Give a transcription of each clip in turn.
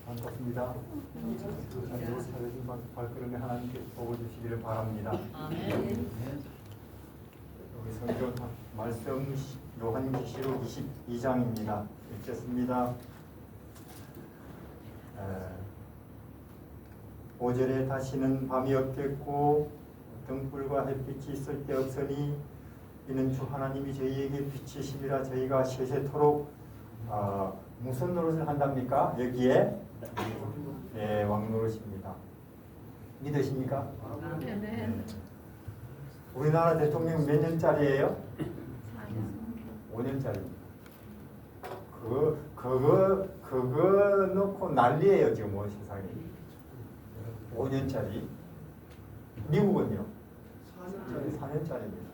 반갑습니다. 사회적인 발걸음에 하나님께 복을 주시기를 바랍니다. 아멘. 우리 성경 말씀 요한계시록 22장입니다. 읽겠습니다. 5절에 다시는 밤이 없겠고 등불과 햇빛이 있을 때 없으니 이는 주 하나님이 저희에게 빛이심이라 저희가 세세토록 무슨 노릇을 한답니까? 여기에 왕노릇입니다. 믿으십니까? 네. 우리나라 대통령 몇 년짜리예요? 5년짜리입니다. 그거 놓고 난리예요 지금 온 세상에. 5년짜리. 미국은요? 4년짜리입니다.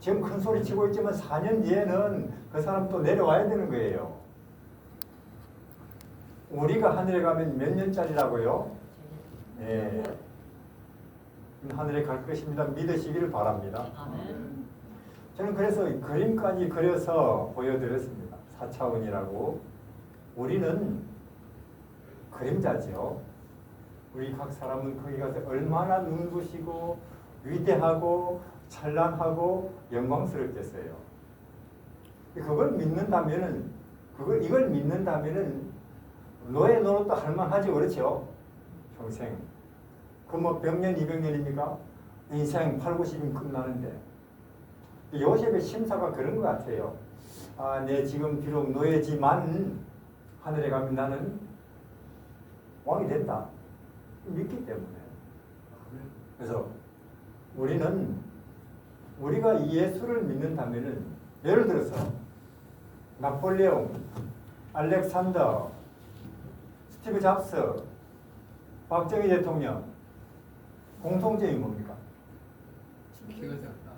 지금 큰 소리 치고 있지만 4년 뒤에는 그 사람 또 내려와야 되는 거예요. 우리가 하늘에 가면 몇 년짜리라고요? 예. 하늘에 갈 것입니다. 믿으시기를 바랍니다. 아멘. 저는 그래서 그림까지 그려서 보여드렸습니다. 4차원이라고. 우리는 그림자죠. 우리 각 사람은 거기 가서 얼마나 눈부시고 위대하고 찬란하고 영광스럽겠어요. 그걸 믿는다면은 이걸 믿는다면은 노예 노릇도 할만하지 그렇죠? 평생. 그 뭐 100년 200년입니까? 인생 8, 90이면 끝나는데. 요셉의 심사가 그런 것 같아요. 내 지금 비록 노예지만 하늘에 가면 나는 왕이 된다. 믿기 때문에. 그래서 우리가 예수를 믿는다면은 예를 들어서 나폴레옹, 알렉산더, 스티브 잡스, 박정희 대통령 공통점이 뭡니까? 키가 작다.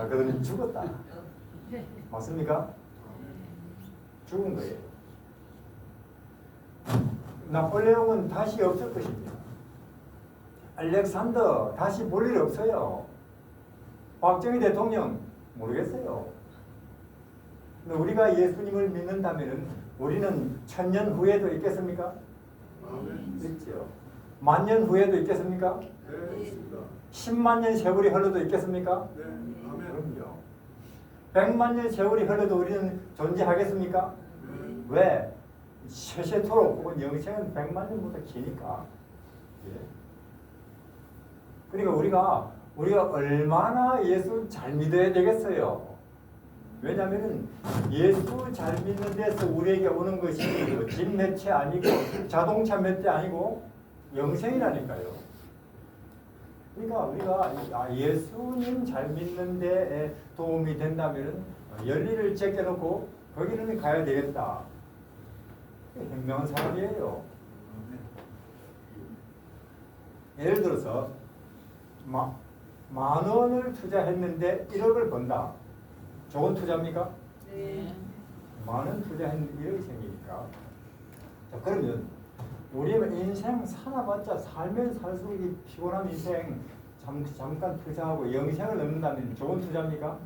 그들은 죽었다. 맞습니까? 죽은 거예요. 나폴레옹은 다시 없을 것입니다. 알렉산더 다시 볼 일 없어요. 박정희 대통령 모르겠어요. 근데 우리가 예수님을 믿는다면 우리는 1000년 후에도 있겠습니까? 있죠. 10,000년 후에도 있겠습니까? 네, 있습니다. 10만 년 세월이 흘러도 있겠습니까? 네, 아멘. 그럼요. 100만 년 세월이 흘러도 우리는 존재하겠습니까? 네. 왜? 세세토록 혹은 영생은 100만 년보다 기니까. 예. 그러니까 우리가 얼마나 예수 잘 믿어야 되겠어요. 왜냐하면 예수 잘 믿는 데서 우리에게 오는 것이 집 몇 채 아니고 자동차 몇 대 아니고 영생이라니까요. 그러니까 우리가 예수님 잘 믿는 데 도움이 된다면 열리를 제껴놓고 거기는 가야 되겠다. 현명한 사람이에요. 예를 들어서 만 원을 투자했는데 1억을 번다. 좋은 투자입니까? 네. 많은 투자했는데 1억이 생기니까. 자, 그러면 우리는 인생 살아봤자 살면 살수록 피곤한 인생 잠깐 투자하고 영생을 얻는다면 좋은 투자입니까?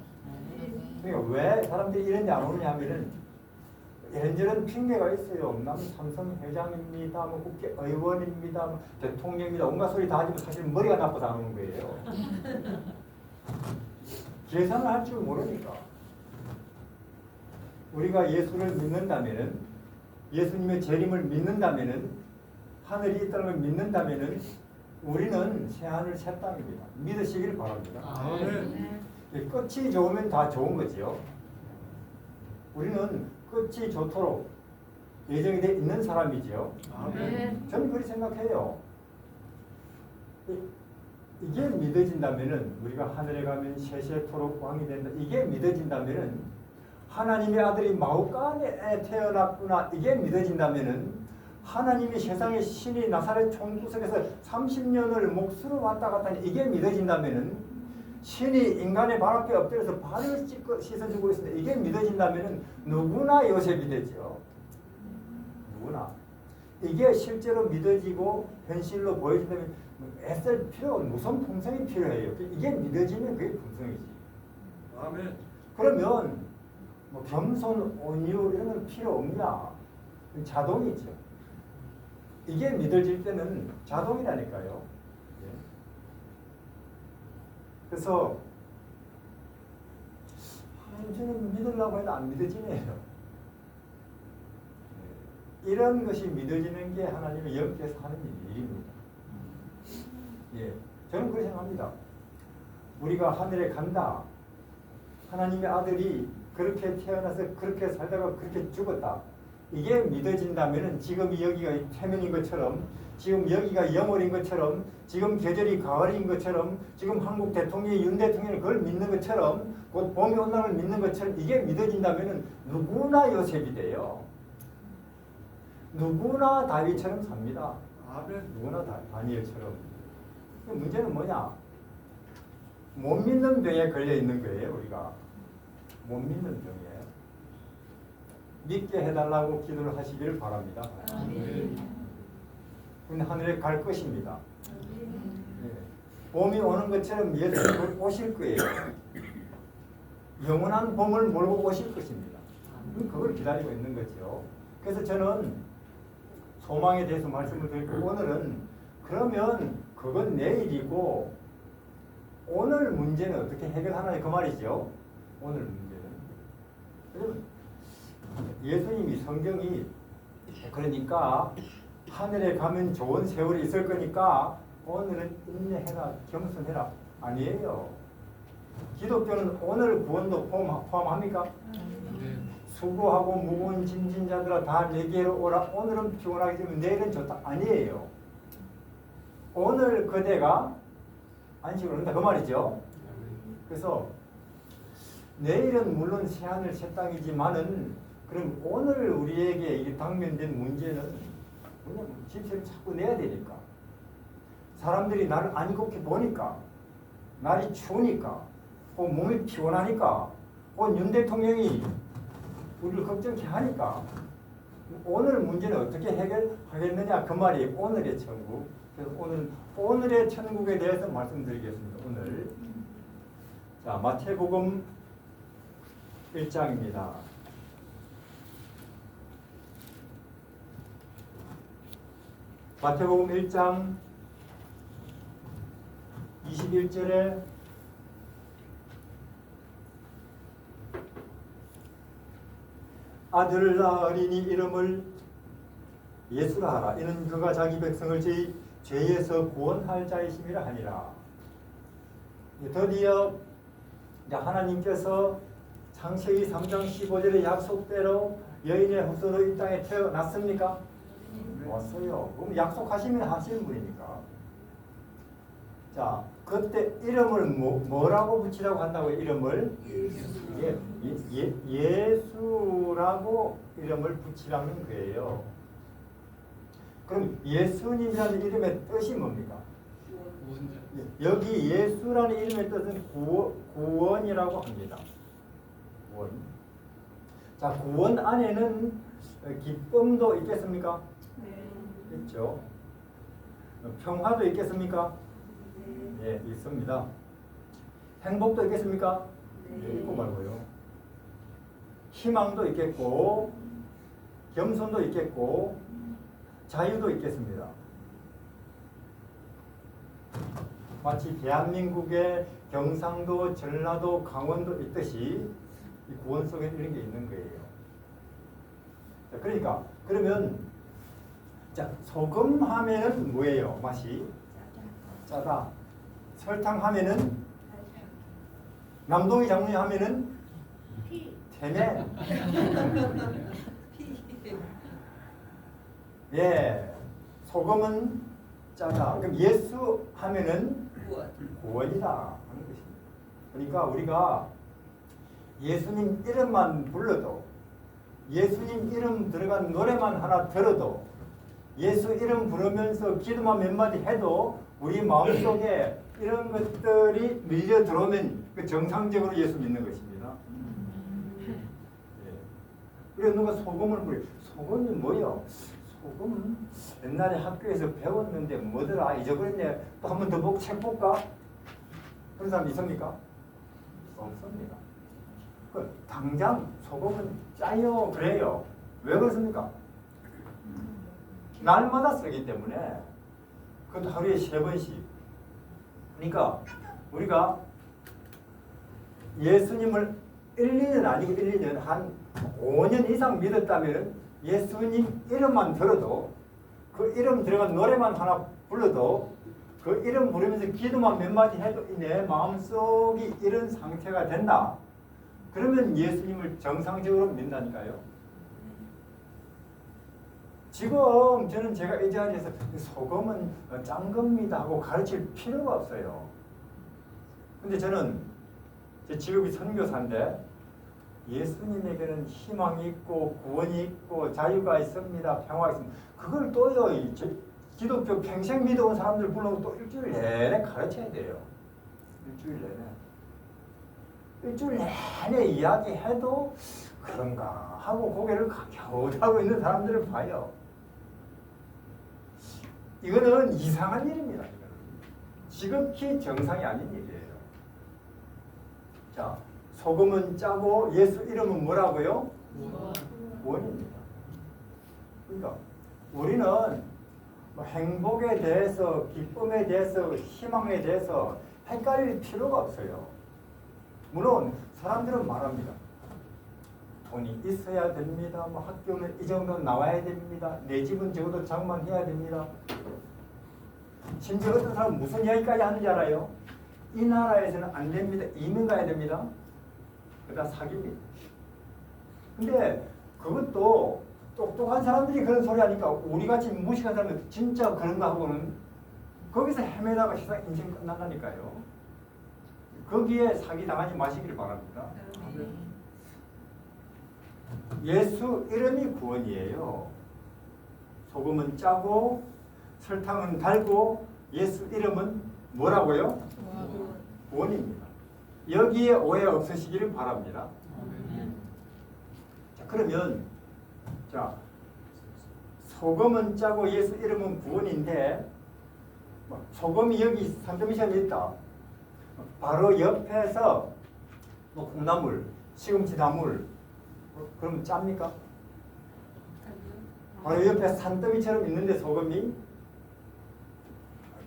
그러니까 왜 사람들이 이런지 안 오느냐 하면은 이런저런 핑계가 있어요. 나는 삼성 회장입니다. 뭐 국회의원입니다. 뭐 대통령입니다. 온갖 소리 다 하지만 사실 머리가 나빠서 안 오는 거예요. 계산을 할 줄 모르니까. 우리가 예수를 믿는다면은 예수님의 재림을 믿는다면은 하늘이 있다는 걸 믿는다면은 우리는 새하늘 새 땅입니다. 믿으시길 바랍니다. 아멘. 끝이 좋으면 다 좋은 거지요. 우리는 끝이 좋도록 예정이 돼 있는 사람이지요. 아멘. 저는 그렇게 생각해요. 이게 믿어진다면은 우리가 하늘에 가면 세세토록 왕이 된다. 이게 믿어진다면은 하나님의 아들이 마우간에 태어났구나. 이게 믿어진다면은 하나님이 세상의 신이 나사렛 총구석에서 30년을 몫으로 왔다 갔다 하니 이게 믿어진다면은 신이 인간의 발 앞에 엎드려서 발을 씻어주고 있습니다. 이게 믿어진다면은 누구나 요셉이 되죠. 누구나. 이게 실제로 믿어지고 현실로 보여진다면 애쓸 필요, 무슨 품성이 필요해요. 이게 믿어지면 그게 품성이지. 아멘. 그러면 뭐 겸손, 온유 이런 건 필요 없냐? 자동이죠. 이게 믿어질 때는 자동이라니까요. 예. 그래서 저는 믿으려고 해도 안 믿어지네요. 예. 이런 것이 믿어지는 게 하나님의 영께서 하는 일입니다. 예. 저는 그렇게 생각합니다. 우리가 하늘에 간다. 하나님의 아들이 그렇게 태어나서 그렇게 살다가 그렇게 죽었다. 이게 믿어진다면 지금 여기가 태면인 것처럼, 지금 여기가 영월인 것처럼, 지금 계절이 가을인 것처럼, 지금 한국 대통령이 윤 대통령이 그걸 믿는 것처럼, 곧 봄이 온다는 걸 믿는 것처럼 이게 믿어진다면 누구나 요셉이 돼요. 누구나 다윗처럼 삽니다. 아멘. 누구나 다니엘처럼. 문제는 뭐냐? 못 믿는 병에 걸려 있는 거예요, 우리가. 못 믿는 병에. 믿게 해달라고 기도를 하시기를 바랍니다. 근데 하늘에 갈 것입니다. 예. 봄이 오는 것처럼 예수님이 오실 거예요. 영원한 봄을 몰고 오실 것입니다. 그걸 기다리고 있는 거죠. 그래서 저는 소망에 대해서 말씀을 드리고 오늘은 그러면 그건 내일이고 오늘 문제는 어떻게 해결하나 그 말이죠. 오늘 문제는. 예수님이 성경이 그러니까 하늘에 가면 좋은 세월이 있을 거니까 오늘은 인내해라 겸손해라 아니에요. 기독교는 오늘 구원도 포함합니까? 수고하고 무거운 짐진 자들아 다 내게로 오라. 오늘은 피곤하겠지만 내일은 좋다 아니에요. 오늘 그대가 안식을 한다 그 말이죠. 그래서 내일은 물론 새하늘 새 땅이지만은 그럼 오늘 우리에게 이 당면된 문제는 그냥 집세를 자꾸 내야 되니까 사람들이 나를 안 좋게 보니까 날이 추우니까 혹 몸이 피곤하니까 혹 윤 대통령이 우리를 걱정케 하니까 오늘 문제는 어떻게 해결하겠느냐 그 말이 오늘의 천국. 그래서 오늘의 천국에 대해서 말씀드리겠습니다. 오늘 자 마태복음 1장입니다. 마태복음 1장 21절에 아들을 낳으리니 이름을 예수라 하라. 이는 그가 자기 백성을 죄에서 구원할 자이심이라 하니라. 드디어 하나님께서 창세기 3장 15절의 약속대로 여인의 후손으로 이 땅에 태어났습니까? 왔어요. 그럼 약속하시면 하시는 분이니까. 자, 그때 이름을 뭐라고 붙이라고 한다고요? 이름을 예수라고 이름을 붙이라는 거예요. 그럼 예수님이라는 이름의 뜻이 뭡니까? 여기 예수라는 이름의 뜻은 구원이라고 합니다. 구원. 자, 구원 안에는 기쁨도 있겠습니까? 네. 있죠. 평화도 있겠습니까? 예, 있습니다. 행복도 있겠습니까? 예, 있고 말고요. 희망도 있겠고, 겸손도 있겠고, 자유도 있겠습니다. 마치 대한민국의 경상도, 전라도, 강원도 있듯이 이 구원 속에 이런 게 있는 거예요. 자, 그러니까 그러면 자 소금 하면은 뭐예요? 맛이 짜다. 설탕 하면은 남동이 장군이 하면은 태면. 예, 소금은 짜다. 그럼 예수 하면은 구원이다 하는 것입니다. 그러니까 우리가 예수님 이름만 불러도 예수님 이름 들어간 노래만 하나 들어도 예수 이름 부르면서 기도만 몇 마디 해도 우리 마음속에 이런 것들이 밀려 들어오면 그 정상적으로 예수 믿는 것입니다. 그래서 누가 소금을 부려. 소금이 뭐요? 소금 옛날에 학교에서 배웠는데 뭐더라 잊어버렸네. 또 한 번 더 보고 책 볼까? 그런 사람 있습니까? 없습니다. 당장 소금은 짜요 그래요. 왜 그렇습니까? 날마다 쓰기 때문에 그것도 하루에 3번씩. 그러니까 우리가 예수님을 1, 2년 아니고 1, 2년 한 5년 이상 믿었다면 예수님 이름만 들어도 그 이름 들어간 노래만 하나 불러도 그 이름 부르면서 기도만 몇 마디 해도 내 마음속이 이런 상태가 된다. 그러면 예수님을 정상적으로 믿는다니까요. 지금 저는 제가 이 자리에서 소금은 짠 겁니다 하고 가르칠 필요가 없어요. 근데 저는 제 직업이 선교사인데 예수님에게는 희망이 있고 구원이 있고 자유가 있습니다. 평화가 있습니다. 그걸 또요 기독교 평생 믿어온 사람들 불러고 또 일주일 내내 가르쳐야 돼요. 일주일 내내. 일주일 내내 이야기해도 그런가 하고 고개를 갸웃하고 있는 사람들을 봐요. 이거는 이상한 일입니다. 이거는. 지극히 정상이 아닌 일이에요. 자, 소금은 짜고 예수 이름은 뭐라고요? 구원입니다. 그러니까 우리는 뭐 행복에 대해서, 기쁨에 대해서, 희망에 대해서 헷갈릴 필요가 없어요. 물론 사람들은 말합니다. 돈이 있어야 됩니다. 뭐 학교는 이 정도 나와야 됩니다. 내 집은 적어도 장만해야 됩니다. 심지어 어떤 사람은 무슨 이야기까지 하는지 알아요? 이 나라에서는 안 됩니다. 이민 가야 됩니다. 그다 사기입니다. 근데 그것도 똑똑한 사람들이 그런 소리 하니까 우리같이 무식한 사람은 진짜 그런가 하고는 거기서 헤매다가 세상 인생 끝난다니까요. 거기에 사기당하지 마시기를 바랍니다. 예수 이름이 구원이에요. 소금은 짜고 설탕은 달고 예수 이름은 뭐라고요? 구원입니다. 여기에 오해 없으시기를 바랍니다. 자, 그러면 자, 소금은 짜고 예수 이름은 구원인데 소금이 여기 산더미처럼 있다. 바로 옆에서 뭐 콩나물, 시금치 나물 그럼 짭니까? 바로 옆에 산더미처럼 있는데 소금이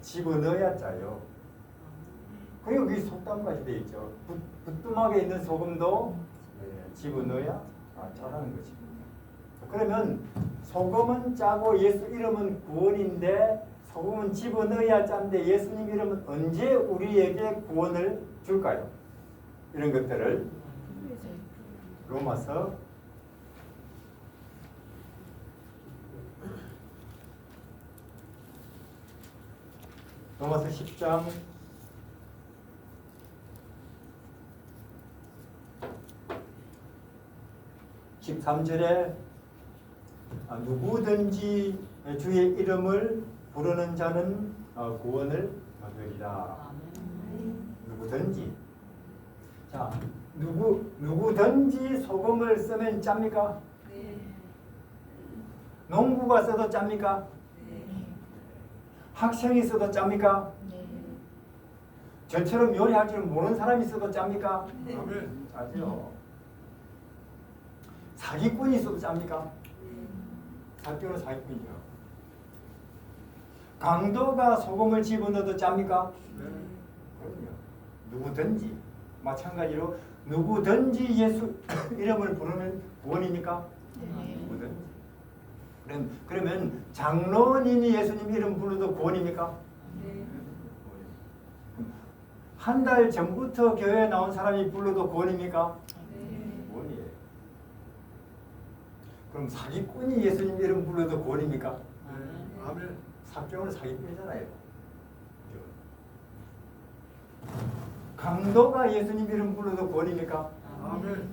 집어넣어야 짜요. 그리고 여기 속담까지 되어 있죠. 부뚜막에 있는 소금도 집어넣어야 짜라는 것입니다. 그러면 소금은 짜고 예수 이름은 구원인데 소금은 집어넣어야 짠데 예수님 이름은 언제 우리에게 구원을 줄까요? 이런 것들을 로마서 로마서 10장 13절에 누구든지 주의 이름을 부르는 자는 구원을 얻으리라. 누구든지. 자, 누구든지 소금을 쓰면 짭니까? 농부가 써도 짭니까? 학생이 써도 짭니까? 저처럼 요리할 줄 모르는 사람이 써도 짭니까? 짜죠. 사기꾼이 써도 짭니까? 사기꾼은 사기꾼이죠. 강도가 소금을 집어넣어도 짭니까? 그럼요. 누구든지 마찬가지로 누구든지 예수 이름을 부르면 구원입니까? 누구든지. 그러면 장로님이 예수님 이름 불러도 구원입니까? 한 달 전부터 교회에 나온 사람이 불러도 구원입니까? 구원이에요. 그럼 사기꾼이 예수님 이름 불러도 구원입니까? 아멘. 사경은 사기꾼이잖아요. 강도가 예수님 이름 불러도 구원입니까? 아멘.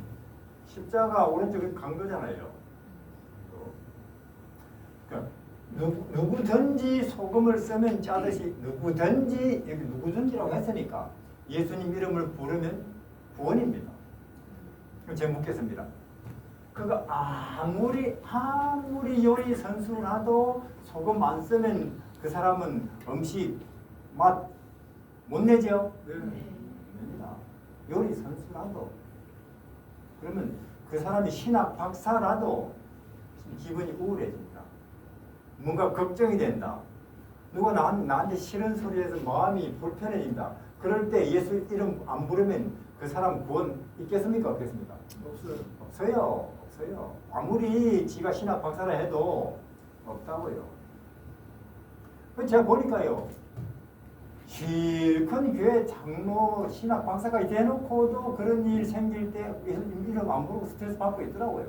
십자가 오른쪽은 강도잖아요. 그러니까 누구든지 소금을 쓰면 짜듯이 누구든지 여기 누구든지라고 했으니까 예수님 이름을 부르면 구원입니다. 그럼 제가 묻겠습니다. 그거 아무리 요리 선수라도 소금 안 쓰면 그 사람은 음식 맛 못 내죠? 냅니다. 요리 선수라도 그러면 그 사람이 신학 박사라도 기분이 우울해집니다. 뭔가 걱정이 된다. 누가 나한테 싫은 소리에서 마음이 불편해진다. 그럴 때 예수 이름 안 부르면 그 사람 구원 있겠습니까? 없겠습니까? 없어요. 없어요. 없어요. 아무리 지가 신학 박사라 해도 없다고요. 제가 보니까요. 실컷 교회 장로 신학 박사가 대놓고도 그런 일 생길 때 예수님 이름 안 부르고 스트레스 받고 있더라고요.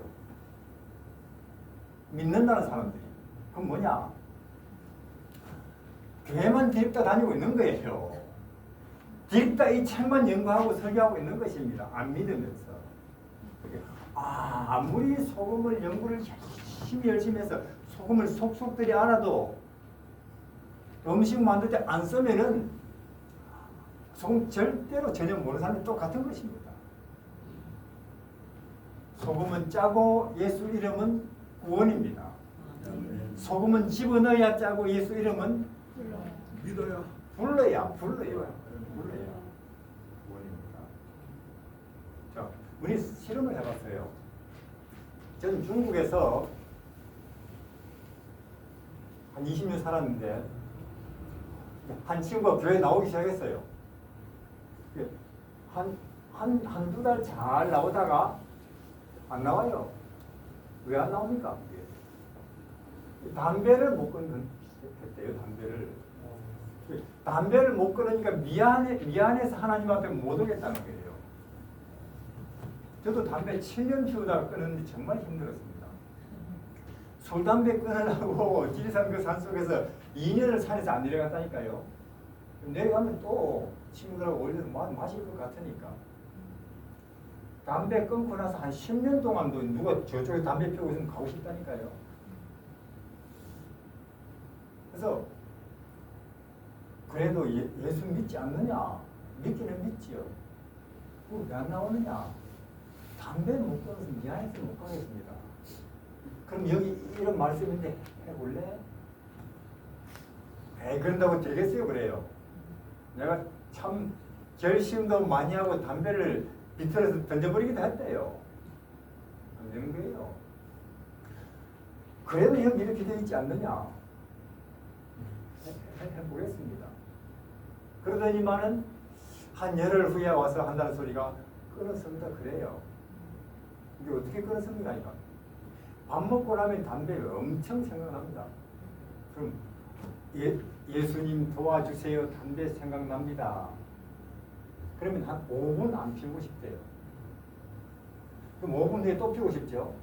믿는다는 사람들이. 그럼 뭐냐? 교회만 데립다 다니고 있는 거예요. 데립다 이 책만 연구하고 설교하고 있는 것입니다. 안 믿으면서. 아무리 소금을 연구를 열심히 해서 소금을 속속들이 알아도 음식 만들 때 안 쓰면은 소금 절대로 전혀 모르는 사람이 똑같은 것입니다. 소금은 짜고 예수 이름은 구원입니다. 소금은 집어넣어야 짜고 예수 이름은 믿어야. 불러야 구원입니다. 자, 우리 실험을 해봤어요. 저는 중국에서 한 20년 살았는데 한 친구가 교회 나오기 시작했어요. 한두 달 잘 나오다가 안 나와요. 왜 안 나옵니까? 담배를 못 끊는댔대요. 담배를 못 끊으니까 미안해서 하나님 앞에 못 오겠다는 거예요. 저도 담배 7년 피우다가 끊었는데 정말 힘들었습니다. 술, 담배 끊으려고 지리산 그 산속에서 2년을 산에서 안 내려갔다니까요. 내려가면 또 친구들하고 어울려서 마실 것 같으니까. 담배 끊고 나서 한 10년 동안도 누가 저쪽에 담배 피우고 있으면 가고 싶다니까요. 그래서 그래도 예수 믿지 않느냐? 믿기는 믿지요. 왜 안 나오느냐? 담배 못 끊어서 미안해서 못 가겠습니다. 그럼 여기 이런 말씀인데 해볼래? 그런다고 되겠어요? 그래요. 내가 참 결심도 많이 하고 담배를 비틀어서 던져버리기도 했대요. 안 되는 거예요. 그래도 여기 이렇게 되어 있지 않느냐? 해보겠습니다. 그러더니만은 한 열흘 후에 와서 한다는 소리가 끊었습니다. 그래요. 이게 어떻게 끊었습니까? 이거? 밥 먹고 나면 담배를 엄청 생각납니다. 그럼 예수님 도와주세요. 담배 생각납니다. 그러면 한 5분 안 피우고 싶대요. 그럼 5분 후에 또 피우고 싶죠?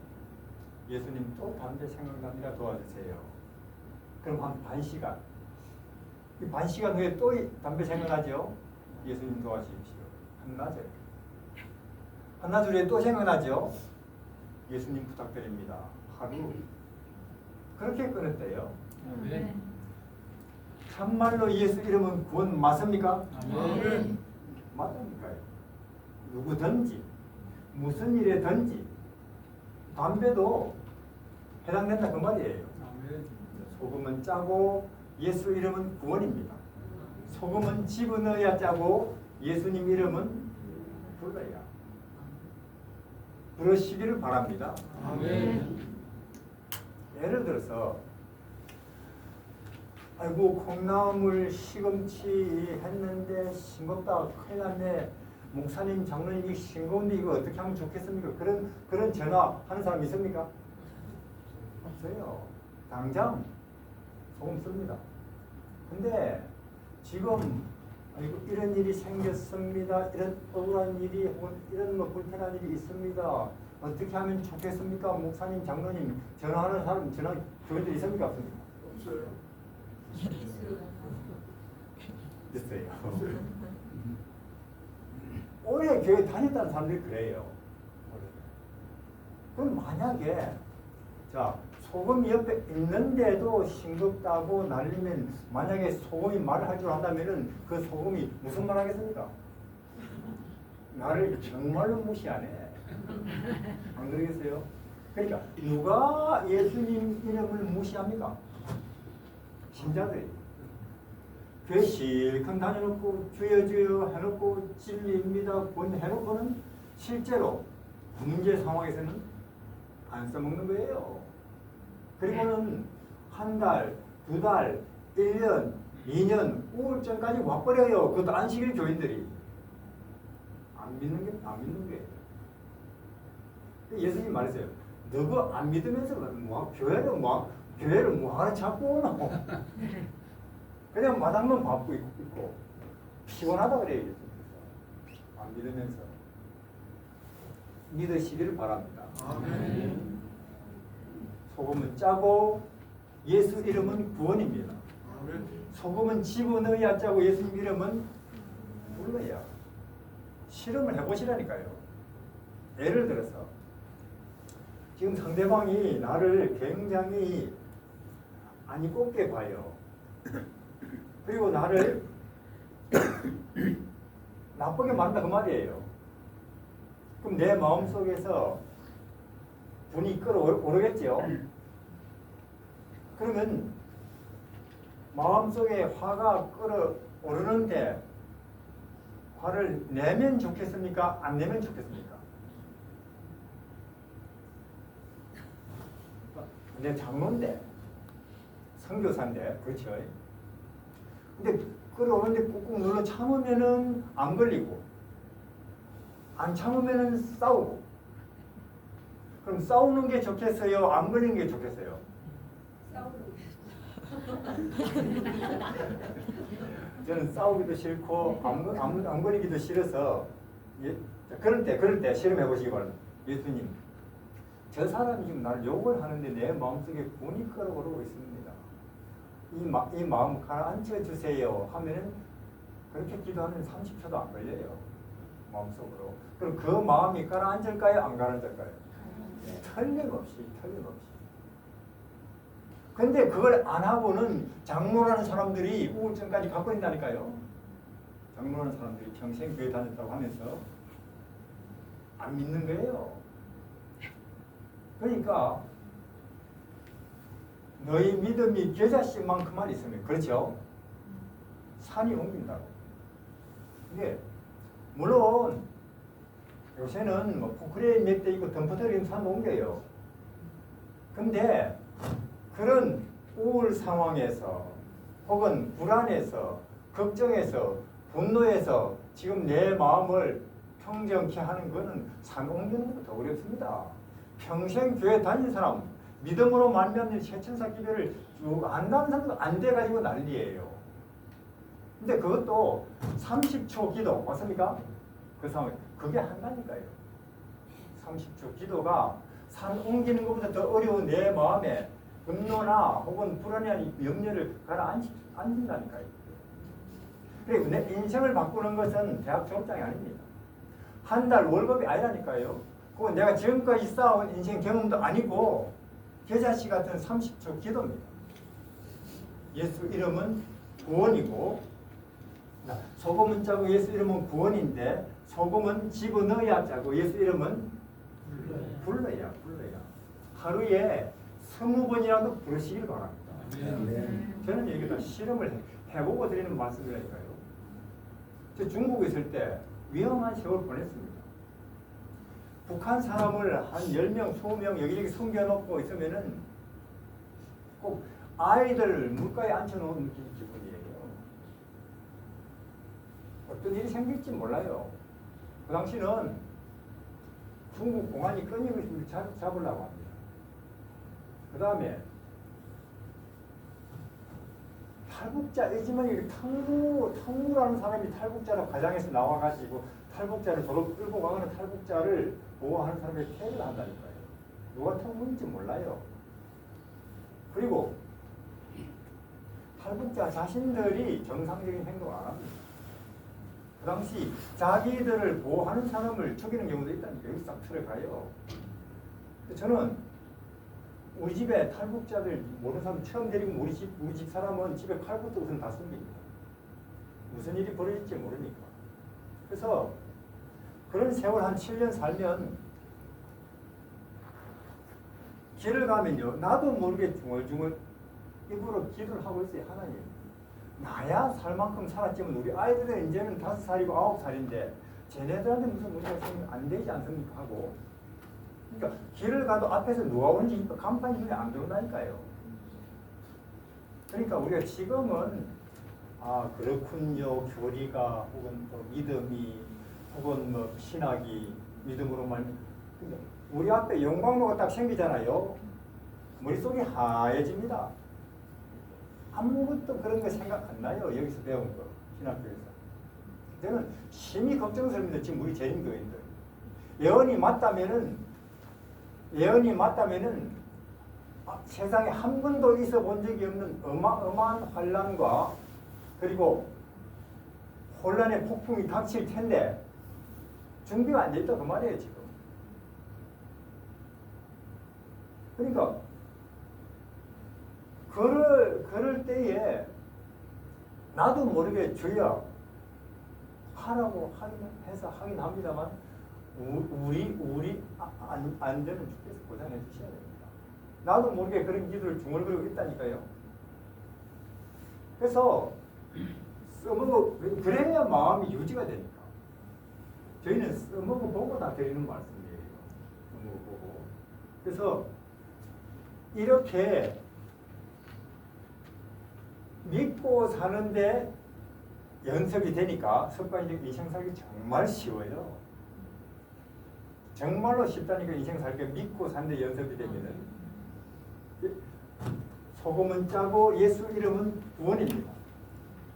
예수님 또 담배 생각납니다. 도와주세요. 그럼 한 반 시간. 이 반 시간 후에 또 담배 생각나죠? 예수님 도와주십시오. 한나절. 한나절 후에 또 생각나죠? 예수님 부탁드립니다. 하루. 그렇게 끊었대요. 네. 참말로 예수 이름은 구원 맞습니까? 아멘. 맞다니까요. 누구든지 무슨 일에든지 담배도 해당된다 그 말이에요. 아멘. 소금은 짜고 예수 이름은 구원입니다. 소금은 집어넣어야 짜고 예수님 이름은 불러야. 부르시기를 바랍니다. 아멘. 예를 들어서 아이고 콩나물 시금치 했는데 싱겁다 큰일 났네. 목사님 장로님이 싱거운데 이거 어떻게 하면 좋겠습니까? 그런 전화 하는 사람 있습니까? 없어요. 당장 소금 씁니다. 근데 지금 아이고 이런 일이 생겼습니다. 이런 억울한 일이 혹은 이런 불편한 일이 있습니다. 어떻게 하면 좋겠습니까? 목사님 장로님 전화하는 사람 전화 교회들 있습니까? 없습니까? 없어요. 있어요. 오래 교회 다녔다는 사람들이 그래요. 그럼 만약에 자 소금이 옆에 있는데도 싱겁다고 날리면 만약에 소금이 말을 할 줄 안다면은 그 소금이 무슨 말 하겠습니까? 나를 정말로 무시하네. 안 그러겠어요? 그러니까 누가 예수님 이름을 무시합니까? 신자들이. 교회 실컷 다녀놓고 주여 주여 해놓고 진리입니다 본 해놓고는 실제로 문제 상황에서는 안 써먹는 거예요. 그리고는 한 달, 두 달, 1년, 2년 우울증까지 와버려요. 그것도 안식일 교인들이. 안 믿는 거예요. 예수님 말했어요. 너그 안 믿으면서 교회를 뭐하러 자꾸 오노? 그냥 마당만 밟고 있고 피곤하다 그래요. 예수님께서. 안 믿으면서. 믿으시기를 바랍니다. 아멘. 소금은 짜고 예수 이름은 구원입니다. 아멘. 소금은 집어넣어야 짜고 예수님 이름은 불러야. 실험을 해보시라니까요. 예를 들어서 지금 상대방이 나를 굉장히 아니 곱게 봐요. 그리고 나를 나쁘게 만든다 그 말이에요. 그럼 내 마음속에서 분이 끓어오르겠죠. 그러면 마음속에 화가 끓어오르는데 화를 내면 좋겠습니까? 안 내면 좋겠습니까? 내 장로인데 선교사인데 그렇죠. 근데 끓어오는데 꾹꾹 눌러 참으면은 안 걸리고 안 참으면은 싸우고. 그럼 싸우는 게 좋겠어요? 안 걸리는 게 좋겠어요? 저는 싸우기도 싫고 안 걸리기도 싫어서 그럴 때 실험해 보시기 바랍니다. 예수님, 저 사람이 지금 나를 욕을 하는데 내 마음속에 분이 끓어오르고 있습니다. 이 마음 가라앉혀 주세요 하면은 그렇게 기도하면 30초도 안 걸려요. 마음속으로. 그럼 그 마음이 가라앉을까요? 안 가라앉을까요? 틀림없이. 근데 그걸 안 하고는 장로라는 사람들이 우울증까지 갖고 있다니까요. 장로라는 사람들이 평생 교회 다녔다고 하면서 안 믿는 거예요. 그러니까 너희 믿음이 겨자씨만큼만 있으면 그렇죠. 산이 옮긴다고. 이게 물론 요새는 뭐 포크레인 몇 대 있고 덤퍼트리는 산 옮겨요. 근데 그런 우울 상황에서 혹은 불안해서 걱정해서 분노해서 지금 내 마음을 평정케 하는 것은 산 옮기는 것도 어렵습니다. 평생 교회 다닌 사람 믿음으로 말미암는 세천사 기도를 쭉 안다는 사람도 안 돼가지고 난리예요. 근데 그것도 30초 기도 맞습니까? 그 상황에 그게 한다니까요. 30초 기도가 산 옮기는 것보다 더 어려운 내 마음에 분노나 혹은 불안한 염려를 가라앉힌다니까요. 그리고 내 인생을 바꾸는 것은 대학 졸업장이 아닙니다. 한 달 월급이 아니라니까요. 그건 내가 지금까지 쌓아온 인생 경험도 아니고 겨자씨 같은 30초 기도입니다. 예수 이름은 구원이고 소금은 짜고 예수 이름은 구원인데 소금은 집어넣어야 짜고 예수 이름은 불러야. 하루에 20번이라도 부르시길 바랍니다. 저는 여기다 실험을 해보고 드리는 말씀이라니까요. 저 중국에 있을 때 위험한 세월을 보냈습니다. 북한 사람을 한 10명, 20명 여기저기 숨겨놓고 있으면은 꼭 아이들 물가에 앉혀놓은 기분이에요. 어떤 일이 생길지 몰라요. 그 당시는 중국 공안이 끊임없이 우리 잡으려고 합니다. 그 다음에 탈북자이지만 탕무라는 사람이 탈북자로 가장에서 나와가지고 탈북자를 도로 끌고 가는 탈북자를 보호하는 사람에게 태를 한다니까요. 누가 탕무인지 몰라요. 그리고 탈북자 자신들이 정상적인 행동을 안 합니다. 그 당시 자기들을 보호하는 사람을 죽이는 경우도 있다니까. 여기 싹 들어가요. 저는 우리 집에 탈북자들 모르는 사람 처음 데리고 우리 집 사람은 집에 칼부터 우선 다 숨깁니다. 무슨 일이 벌어질지 모르니까. 그래서 그런 세월 한 7년 살면 길을 가면요. 나도 모르게 중얼중얼 입으로 기도를 하고 있어요. 하나님. 나야 살 만큼 살았지만 우리 아이들은 이제는 5살이고 9살인데 쟤네들한테 무슨 문제가 생기면 안 되지 않습니까? 하고 그러니까 길을 가도 앞에서 누가 오는지 간판이 눈에 안 들어온다니까요. 그러니까 우리가 지금은 아 그렇군요 교리가 혹은 또 믿음이 혹은 뭐 신학이 믿음으로만 근데 우리 앞에 영광로가 딱 생기잖아요. 머릿속이 하얘집니다. 아무것도 그런 거 생각 안 나요. 여기서 배운 거 신학교에서. 저는 심히 걱정스럽니다. 지금 우리 재림교인들 예언이 맞다면은 세상에 한 번도 있어 본 적이 없는 어마어마한 환란과 그리고 혼란의 폭풍이 닥칠 텐데 준비가 안 돼 있다 그 말이에요 지금. 그러니까 그럴 때에 나도 모르게 주여 하라고 해서 하긴 합니다만 우리 안전은 주께서 보장해 주셔야 됩니다. 나도 모르게 그런 기도를 중얼거리고 있다니까요. 그래서 써먹어 그래야 마음이 유지가 되니까. 저희는 써먹어 보고 다 드리는 말씀이에요. 써먹어 보고. 그래서 이렇게 믿고 사는데 연습이 되니까 습관적 인생 살기 정말 쉬워요. 정말로 쉽다니까 인생 살기 믿고 사는데 연습이 되면은 소금은 짜고 예수 이름은 구원입니다.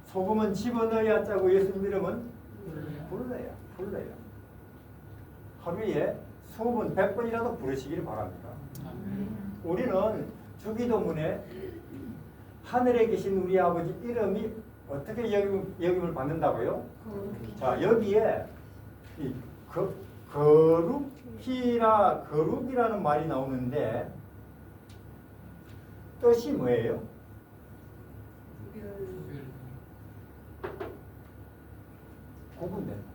소금은 집어넣어야 짜고 예수님 이름은 불러야. 하루에 수분 100번이라도 부르시기를 바랍니다. 우리는 주기도문에 하늘에 계신 우리 아버지 이름이 어떻게 여김을 받는다고요? 자 여기에 이 거룩이라는 말이 나오는데 뜻이 뭐예요? 구분된다.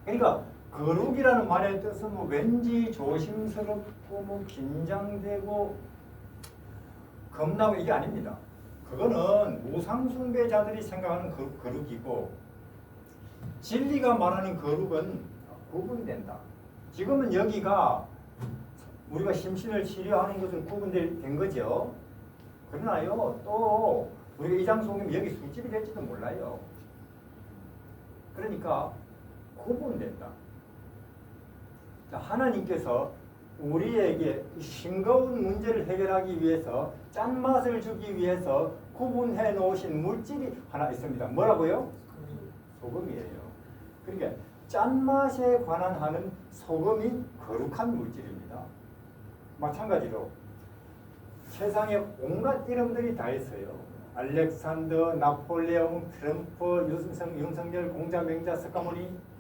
그러니까 거룩이라는 말의 뜻은 뭐 왠지 조심스럽고 뭐 긴장되고 겁나고 이게 아닙니다. 그거는 우상숭배자들이 생각하는 거룩이고 진리가 말하는 거룩은 구분된다. 지금은 여기가 우리가 심신을 치료하는 것은 구분된 거죠. 그러나요 또 우리가 이 장소 오면 여기 술집이 될지도 몰라요. 그러니까 구분된다. 하나님께서 우리에게 싱거운 문제를 해결하기 위해서 짠맛을 주기 위해서 구분해 놓으신 물질이 하나 있습니다. 뭐라고요? 소금이에요. 그러니까 짠맛에 관한 하는 소금이 거룩한 물질입니다. 마찬가지로 세상에 온갖 이름들이 다 있어요. 알렉산더, 나폴레옹, 트럼프, 윤석열, 공자, 맹자, 석가모니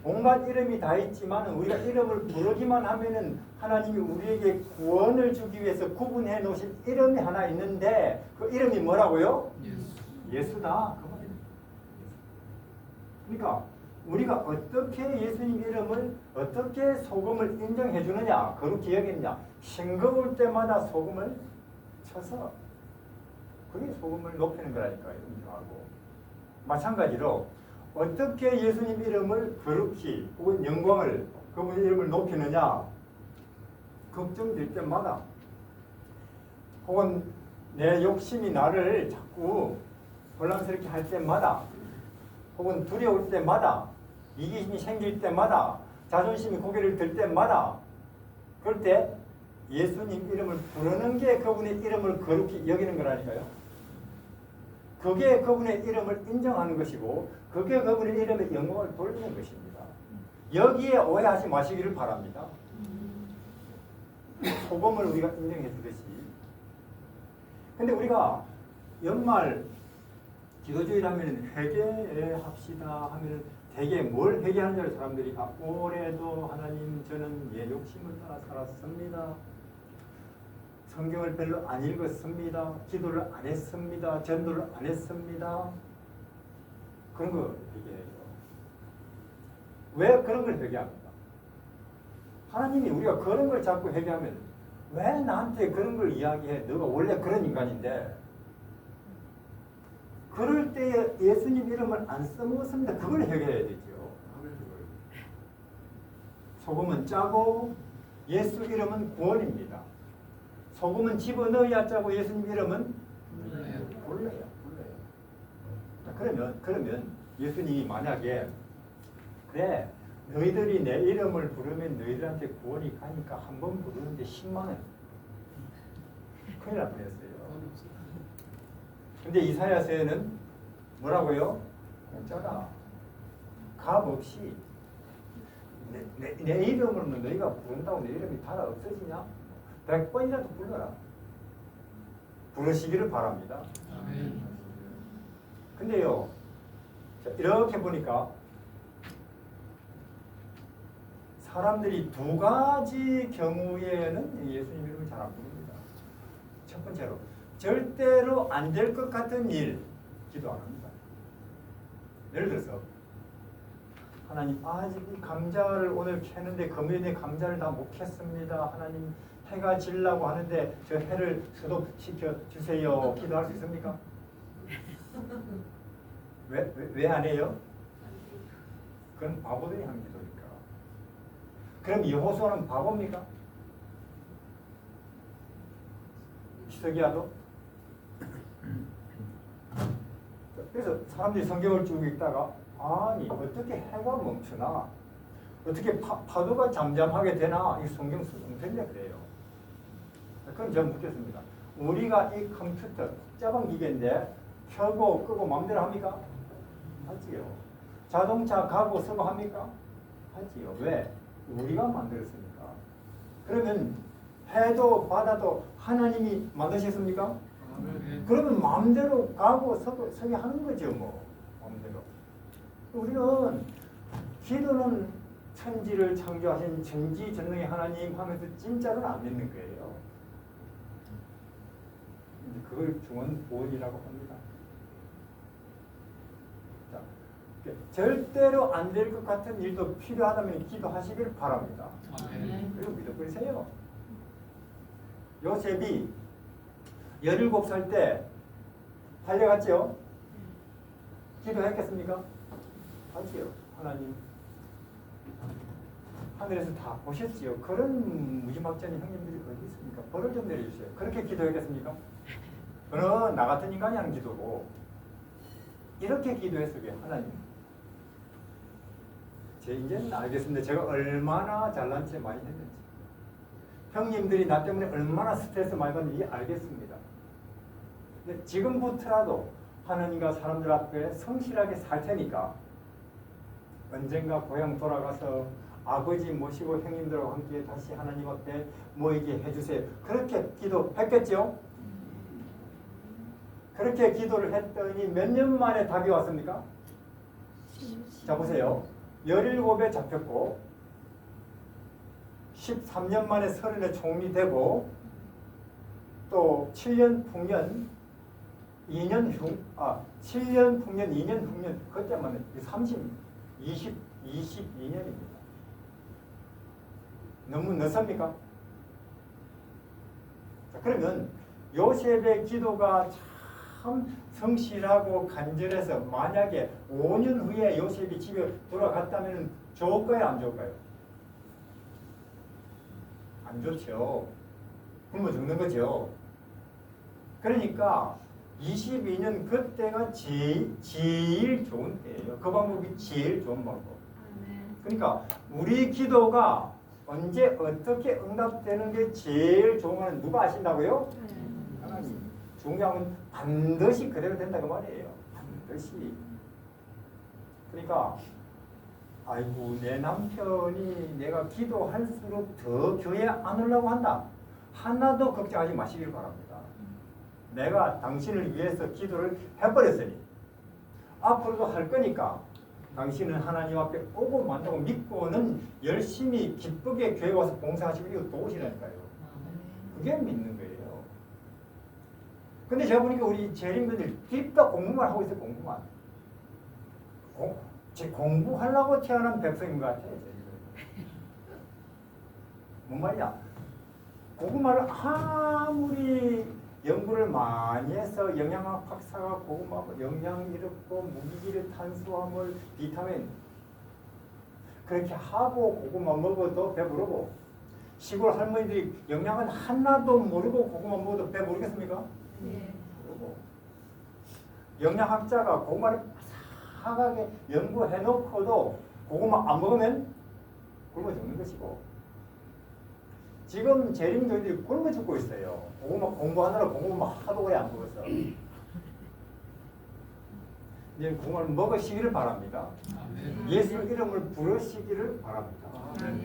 온갖 이름이 다 있지만 우리가 이름을 부르기만 하면은 하나님이 우리에게 구원을 주기 위해서 구분해 놓으신 이름이 하나 있는데 그 이름이 뭐라고요? 예수다. 그 말입니다. 그러니까 우리가 어떻게 예수님 이름을 어떻게 소금을 인정해 주느냐 거룩히 여기느냐 싱거울 때마다 소금을 쳐서 그게 소금을 높이는 거라니까요. 인정하고 마찬가지로 어떻게 예수님 이름을 거룩히 혹은 영광을 그분 이름을 높이느냐 걱정될 때마다 혹은 내 욕심이 나를 자꾸 혼란스럽게 할 때마다 혹은 두려울 때마다 이기심이 생길 때마다 자존심이 고개를 들 때마다 그럴 때 예수님 이름을 부르는 게 그분의 이름을 거룩히 여기는 거라니까요. 그게 그분의 이름을 인정하는 것이고 그게 그분의 이름의 영광을 돌리는 것입니다. 여기에 오해하지 마시기를 바랍니다. 소금을 우리가 인정해 주듯이 근데 우리가 연말 기도주일 하면 회개합시다 하면 대개 뭘 회개하는 사람들이 올해도 하나님 저는 예 욕심을 따라 살았습니다. 성경을 별로 안 읽었습니다. 기도를 안 했습니다. 전도를 안 했습니다. 그런 거 회개해요. 왜 그런 걸 회개합니까? 하나님이 우리가 그런 걸 자꾸 회개하면 왜 나한테 그런 걸 이야기해? 너가 원래 그런 인간인데 그럴 때에 예수님 이름을 안 써먹었습니다. 그걸 회개해야 되죠. 소금은 짜고 예수 이름은 구원입니다. 소금은 집어넣어야 짜고 예수님 이름은 불러요. 자, 그러면 예수님이 만약에 그래 너희들이 내 이름을 부르면 너희들한테 구원이 가니까 한 번 부르는데 10만 원 큰일 날 뻔했어요. 근데 이사야서에는 뭐라고요? 공짜라. 값 없이 내 이름을 너희가 부른다고 내 이름이 달아 없어지냐? 100번이라도 불러라. 부르시기를 바랍니다. 근데요, 자, 이렇게 보니까 사람들이 두 가지 경우에는 예수님 이름을 잘 안 부릅니다. 첫 번째로 절대로 안 될 것 같은 일 기도 안 합니다. 예를 들어서 하나님 아직 이 감자를 오늘 캐는데 금요일에 감자를 다 못 캤습니다. 하나님 해가 지려고 하는데 저 해를 소독시켜 주세요. 기도할 수 있습니까? 왜 안 해요? 그건 바보들이 하는 기도니까. 그럼 여호수아는 바보입니까? 히스기야도? 그래서 사람들이 성경을 쭉 읽다가 아니 어떻게 해가 멈추나? 어떻게 파도가 잠잠하게 되나? 이 성경 수정됐냐 그래요. 그럼 제가 묻겠습니다. 우리가 이 컴퓨터 복잡한 기계인데 켜고 끄고 마음대로 합니까? 하지요. 자동차 가고 서고 합니까? 하지요. 왜? 우리가 만들었으니까. 그러면 해도 바다도 하나님이 만드셨습니까? 그러면 마음대로 가고 서게 하는 거죠, 뭐. 마음대로. 우리는 기도는 천지를 창조하신 전지전능의 하나님 하면서 진짜로는 안 믿는 거예요. 그걸 중언부언이라고 합니다. 자, 절대로 안 될 것 같은 일도 필요하다면 기도하시길 바랍니다. 그리고 믿어버리세요. 요셉이 17살 때 달려갔죠? 기도했겠습니까? 하지요. 하나님 하늘에서 다 보셨지요. 그런 무지막지한 형님들이 어디 있습니까? 벌을 좀 내려주세요. 그렇게 기도했겠습니까? 그는 나 같은 인간이 하는 기도고 이렇게 기도했어요. 하나님 제 이제는 알겠습니다. 제가 얼마나 잘난 체 많이 했는지 형님들이 나 때문에 얼마나 스트레스 많이 받는지 알겠습니다. 근데 지금부터라도 하나님과 사람들 앞에 성실하게 살 테니까 언젠가 고향 돌아가서 아버지 모시고 형님들과 함께 다시 하나님 앞에 모이게 해주세요. 그렇게 기도했겠죠? 그렇게 기도를 했더니 몇 년 만에 답이 왔습니까? 자 보세요. 17에 잡혔고 13년 만에 30에 총리되고 또 7년 풍년 7년 풍년 2년 풍년 그때만 22년입니다. 너무 늦습니까? 자, 그러면 요셉의 기도가 참 성실하고 간절해서 만약에 5년 후에 요셉이 집에 돌아갔다면 좋을까요? 안 좋을까요? 안 좋죠. 굶어 죽는 거죠. 그러니까 22년 그때가 제일 좋은 때예요. 그 방법이 제일 좋은 방법. 그러니까 우리 기도가 언제 어떻게 응답되는 게 제일 좋은 건 누가 아신다고요? 하나님. 중요한 건 반드시 그대로 된다고 말이에요. 반드시. 그러니까 아이고 내 남편이 내가 기도할수록 더 교회 안 오려고 한다. 하나도 걱정하지 마시길 바랍니다. 내가 당신을 위해서 기도를 해버렸으니 앞으로도 할 거니까 당신은 하나님 앞에 오고 만다고 믿고는 열심히 기쁘게 교회 와서 봉사하시고 이거 도우시라니까요. 그게 믿는 거예요. 근데 제가 보니까 우리 재림분들 딥다 공부만 하고 있어요. 공부만. 공부하려고 태어난 백성인 것 같아요. 뭔 말이야? 고구마를 아무리 연구를 많이 해서 영양학 박사가 고구마 영양 이렇고 무기질 탄수화물 비타민 그렇게 하고 고구마 먹어도 배부르고 시골 할머니들이 영양은 하나도 모르고 고구마 먹어도 배부르겠습니까? 네. 모르고 영양학자가 고구마를 바삭하게 연구해 놓고도 고구마 안 먹으면 굶어 죽는 것이고, 지금 재림교인들이 굶어 죽고 있어요. 고구마 공부하느라 고구마 하도 오래 안 먹었어. 이제 고구마를 먹으시기를 바랍니다. 예수 이름을 부르시기를 바랍니다.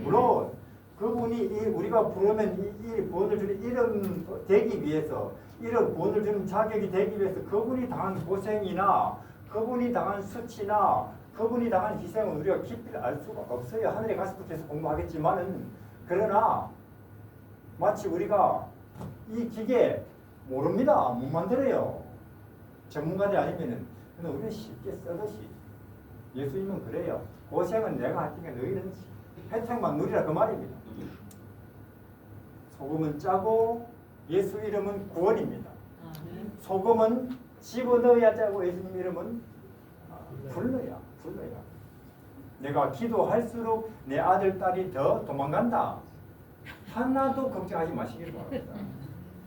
물론 그분이 우리가 부르면 이 구원을 주는 이름 되기 위해서, 이런 구원을 주는 자격이 되기 위해서 그분이 당한 고생이나 그분이 당한 수치나 그분이 당한 희생은 우리가 깊이 알 수가 없어요. 하늘에 가서 계속 공부하겠지만은, 그러나 마치 우리가 이 기계 모릅니다. 못 만들어요. 전문가들이 아니면은. 근데 우리는 쉽게 쓰듯이 예수님은 그래요. 고생은 내가 할 테니까 너희는 혜택만 누리라, 그 말입니다. 소금은 짜고 예수 이름은 구원입니다. 소금은 집어넣어야 짜고 예수님 이름은 불러야. 내가 기도할수록 내 아들 딸이 더 도망간다. 하나도 걱정하지 마시길 바랍니다.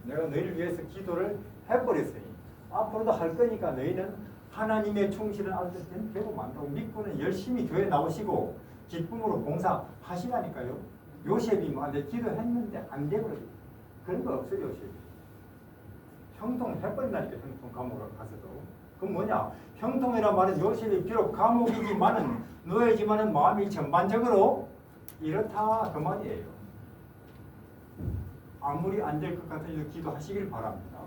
내가 너희를 위해서 기도를 해버렸으니 앞으로도 할 거니까 너희는 하나님의 충실한 아들 때는 되고 많다고 믿고는 열심히 교회 나오시고 기쁨으로 봉사하시라니까요. 요셉이 내 기도했는데 안 되거든요. 그런 거 없어요. 요셉이 형통해버린다니까. 형통 감옥에 가서도. 그건 뭐냐, 형통이란 말은 요셉이 비록 감옥이지만은 노예지만은 마음이 전반적으로 이렇다, 그 말이에요. 아무리 안 될 것 같아도 기도하시길 바랍니다.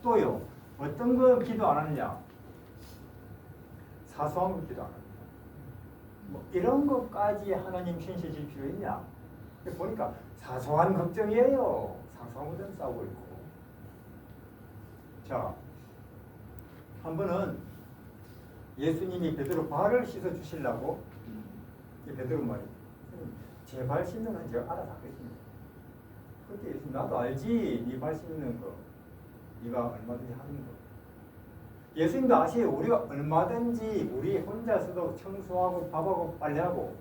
또요, 어떤 거 기도 안 하느냐, 사소한 거 기도 안 합니다. 뭐 이런 것까지 하나님 신세질 필요 있냐? 보니까 사소한 걱정이에요. 사소한 것들 싸우고 있고. 자, 한 번은 예수님이 베드로 발을 씻어 주시려고, 베드로 말이, 제 발 씻는 건 제가 알아서 하겠습니다. 그때 예수님, 나도 알지, 네 발 씻는 거 네가 얼마든지 하는 거. 예수님도 아시요. 우리가 얼마든지 우리 혼자서도 청소하고 밥하고 빨래하고,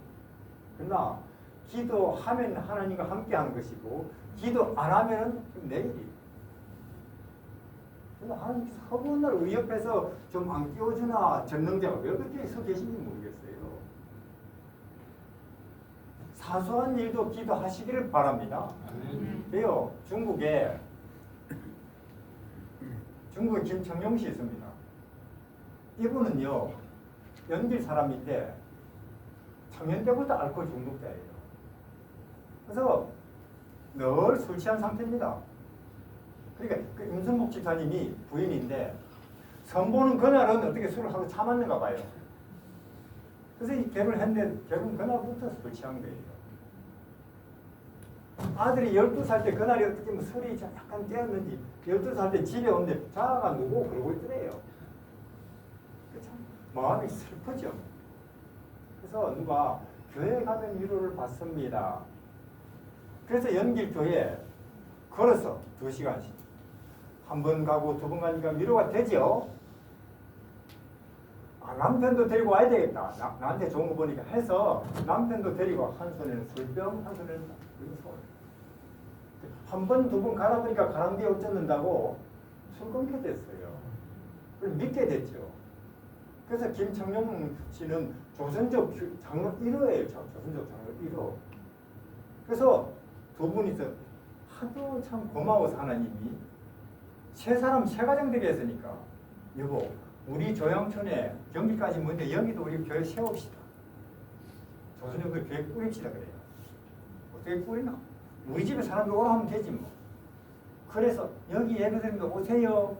그러나 기도하면 하나님과 함께 하는 것이고 기도 안 하면은 내일이. 그러나 하나님 서번 날 우리 옆에서 좀 안 끼워주나, 전능자가 왜 그렇게 서 계신지 모르겠어요. 사소한 일도 기도하시기를 바랍니다. 그래요. 중국에 김청용 씨 있습니다. 이분은요, 연길 사람인데 청년 때부터 알코올 중독자예요. 그래서 늘 술 취한 상태입니다. 그러니까 그 임순복 집사님이 부인인데 선보는 그날은 어떻게 술을 하고 참았는가 봐요. 그래서 이 결혼을 했는데 결혼 그날부터 술 취한 거예요. 아들이 12살 때 그날이 어떻게 뭐 술이 약간 깨었는지 12살 때 집에 오는데 자아가 누구 그러고 있더래요. 참 마음이 슬프죠. 그래서 누가 교회 가면 위로를 받습니다. 그래서 연길교회 걸어서 2시간씩 한 번 가고 2번 가니까 위로가 되죠. 남편도 데리고 와야 되겠다. 나한테 좋은 거 보니까 해서 남편도 데리고, 한 손에는 술병, 한 손에는 손. 한 번, 2번 가다 보니까 가랑비에 어쩌는다고 술 끊게 됐어요. 그걸 믿게 됐죠. 그래서 김청룡 씨는 조선족 장로 1호예요. 조선족 장로 1호. 그래서 두 분이서 하도 참 고마워서 하나님이 세 사람 세 가정 되게 했으니까, 여보 우리 조양촌에 경기까지 먼데 여기도 우리 교회 세웁시다. 조선족들 교회 꾸립시다 그래요. 어떻게 꾸리나? 우리 집에 사람들 오라 하면 되지 뭐. 그래서 여기 예배드리는데 오세요.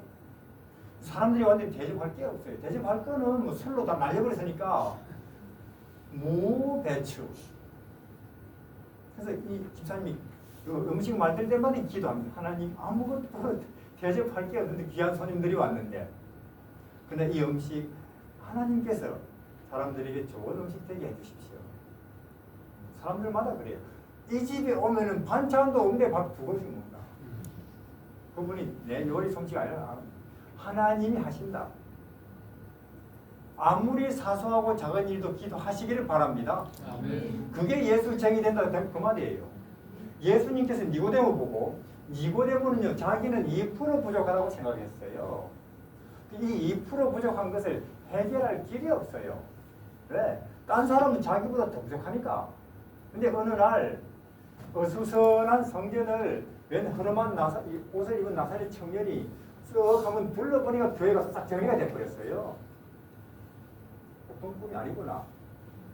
사람들이 왔는데 대접할 게 없어요. 대접할 거는 뭐 술로 다 날려버렸으니까 무, 배추. 그래서 이 집사님이 음식 만들 때마다 기도합니다. 하나님 아무것도 대접할 게 없는데 귀한 손님들이 왔는데, 근데 이 음식 하나님께서 사람들에게 좋은 음식 되게 해주십시오. 사람들마다 그래요. 이 집에 오면은 반찬도 없는데 밥 2번씩 먹는다. 그분이 내 요리 솜씨가 아니라 하나님이 하신다. 아무리 사소하고 작은 일도 기도하시기를 바랍니다. 아멘. 그게 예수 정이 된다 그 말이에요. 예수님께서 니고데모 보고, 니고데모는요 자기는 2% 부족하다고 생각했어요. 이 2% 부족한 것을 해결할 길이 없어요. 왜? 딴 사람은 자기보다 더 부족하니까. 근데 어느 날 어수선한 성전을 웬 허름한 옷을 입은 나사렛 청년이 쓱 한번 둘러보니까 교회가 싹 정리가 돼버렸어요. 보통 꿈이 아니구나.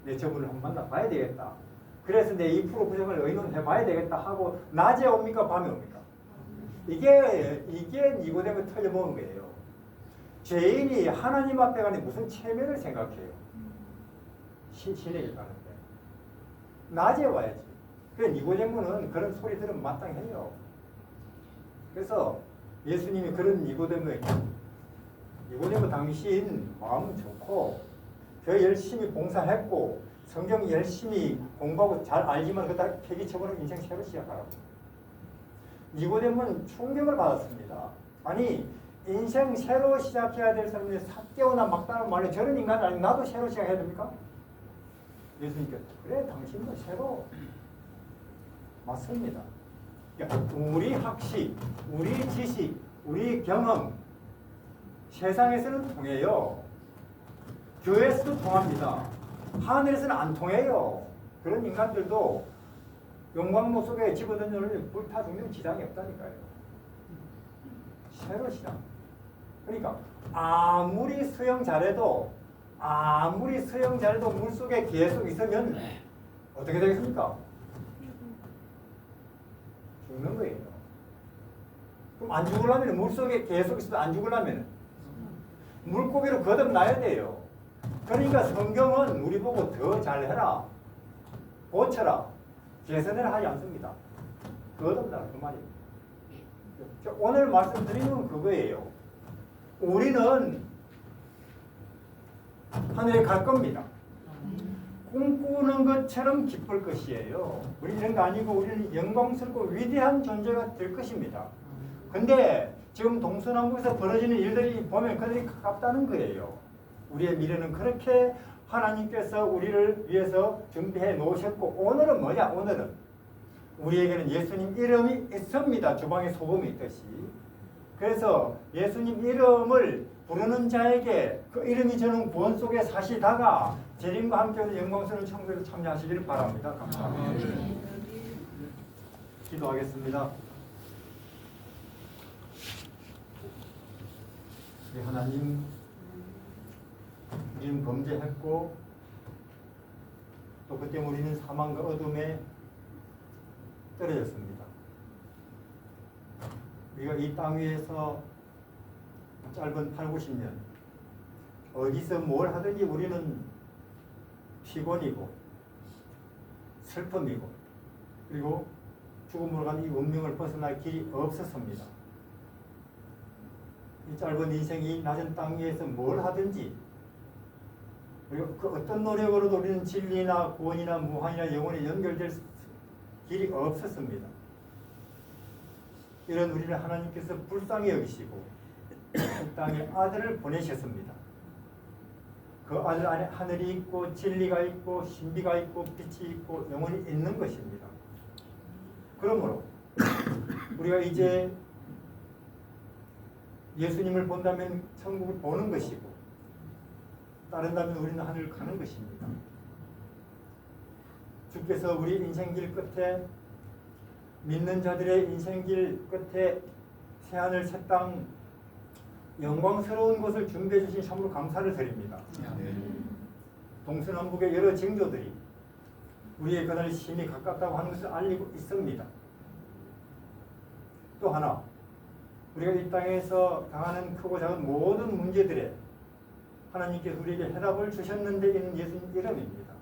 내 저분을 한번 만나봐야 되겠다. 그래서 내 2% 부족을 의논해봐야 되겠다 하고 낮에 옵니까? 밤에 옵니까? 이게 니고데모 틀려먹은 거예요. 죄인이 하나님 앞에 가니 무슨 체면을 생각해요. 신에게 가는데 낮에 와야지. 그래 니고데모는 그런 소리 들으면 마땅해요. 그래서 예수님이 그런 니고데모 당신 마음 좋고 교회 열심히 봉사했고 성경 열심히 공부하고 잘 알지만 그다 폐기쳐버리고 인생 새로 시작하라고. 니고데모는 충격을 받았습니다. 아니 인생 새로 시작해야 될 사람이 삭개오나 막다른 말에 저런 인간 아니 나도 새로 시작해야 됩니까? 예수님께서 그래 당신도 새로 맞습니다. 그러니까 우리 학식, 우리 지식, 우리 경험 세상에서는 통해요. 교회에서도 통합니다. 하늘에서는 안 통해요. 그런 인간들도 용광로 속에 집어넣으면 불타 죽는 지장이 없다니까요. 새로 시작. 그러니까 아무리 수영 잘해도 물속에 계속 있으면 어떻게 되겠습니까? 죽는 거예요. 그럼 안 죽으려면 물속에 계속 있어도 안 죽으려면 물고기로 거듭나야 돼요. 그러니까 성경은 우리 보고 더 잘해라, 고쳐라, 개선해라 하지 않습니다. 거듭나라 그 말이에요. 오늘 말씀드리는 건 그거예요. 우리는 하늘에 갈 겁니다. 꿈꾸는 것처럼 기쁠 것이에요. 우리 이런 거 아니고 우리는 영광스럽고 위대한 존재가 될 것입니다. 근데 지금 동서남북에서 벌어지는 일들이 보면 그들이 가깝다는 거예요. 우리의 미래는 그렇게 하나님께서 우리를 위해서 준비해 놓으셨고 오늘은 뭐냐? 오늘은 우리에게는 예수님 이름이 있습니다. 주방에 소금이 있듯이. 그래서 예수님 이름을 부르는 자에게 그 이름이 주는 구원 속에 사시다가 재림과 함께 영광스러운 천국에 참여하시기를 바랍니다. 감사합니다. 기도하겠습니다. 우리 하나님, 우리는 범죄했고 또 그때 우리는 사망과 어둠에 떨어졌습니다. 우리가 이 땅 위에서 짧은 8, 90년 어디서 뭘 하든지 우리는 피곤이고 슬픔이고 그리고 죽음으로 가는 이 운명을 벗어날 길이 없었습니다. 이 짧은 인생이 낮은 땅 위에서 뭘 하든지 그리고 그 어떤 노력으로도 우리는 진리나 구원이나 무한이나 영원에 연결될 길이 없었습니다. 이런 우리를 하나님께서 불쌍히 여기시고 이 땅에 아들을 보내셨습니다. 그 아들 안에 하늘이 있고 진리가 있고 신비가 있고 빛이 있고 영원히 있는 것입니다. 그러므로 우리가 이제 예수님을 본다면 천국을 보는 것이고 따른다면 우리는 하늘을 가는 것입니다. 주께서 우리 인생길 끝에 믿는 자들의 인생길 끝에 새하늘 새 땅 영광스러운 것을 준비해 주신 참으로 감사를 드립니다. 동서남북의 여러 징조들이 우리의 그날 심히 가깝다고 하는 것을 알리고 있습니다. 또 하나 우리가 이 땅에서 당하는 크고 작은 모든 문제들에 하나님께서 우리에게 해답을 주셨는데 이는 예수님 이름입니다.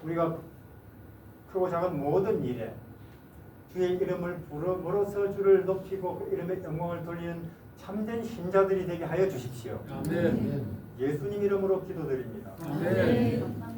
우리가 크고 작은 모든 일에 주의 이름을 부름으로써 주를 높이고 그 이름의 영광을 돌리는 참된 신자들이 되게 하여 주십시오. 아멘. 예수님 이름으로 기도드립니다. 아멘.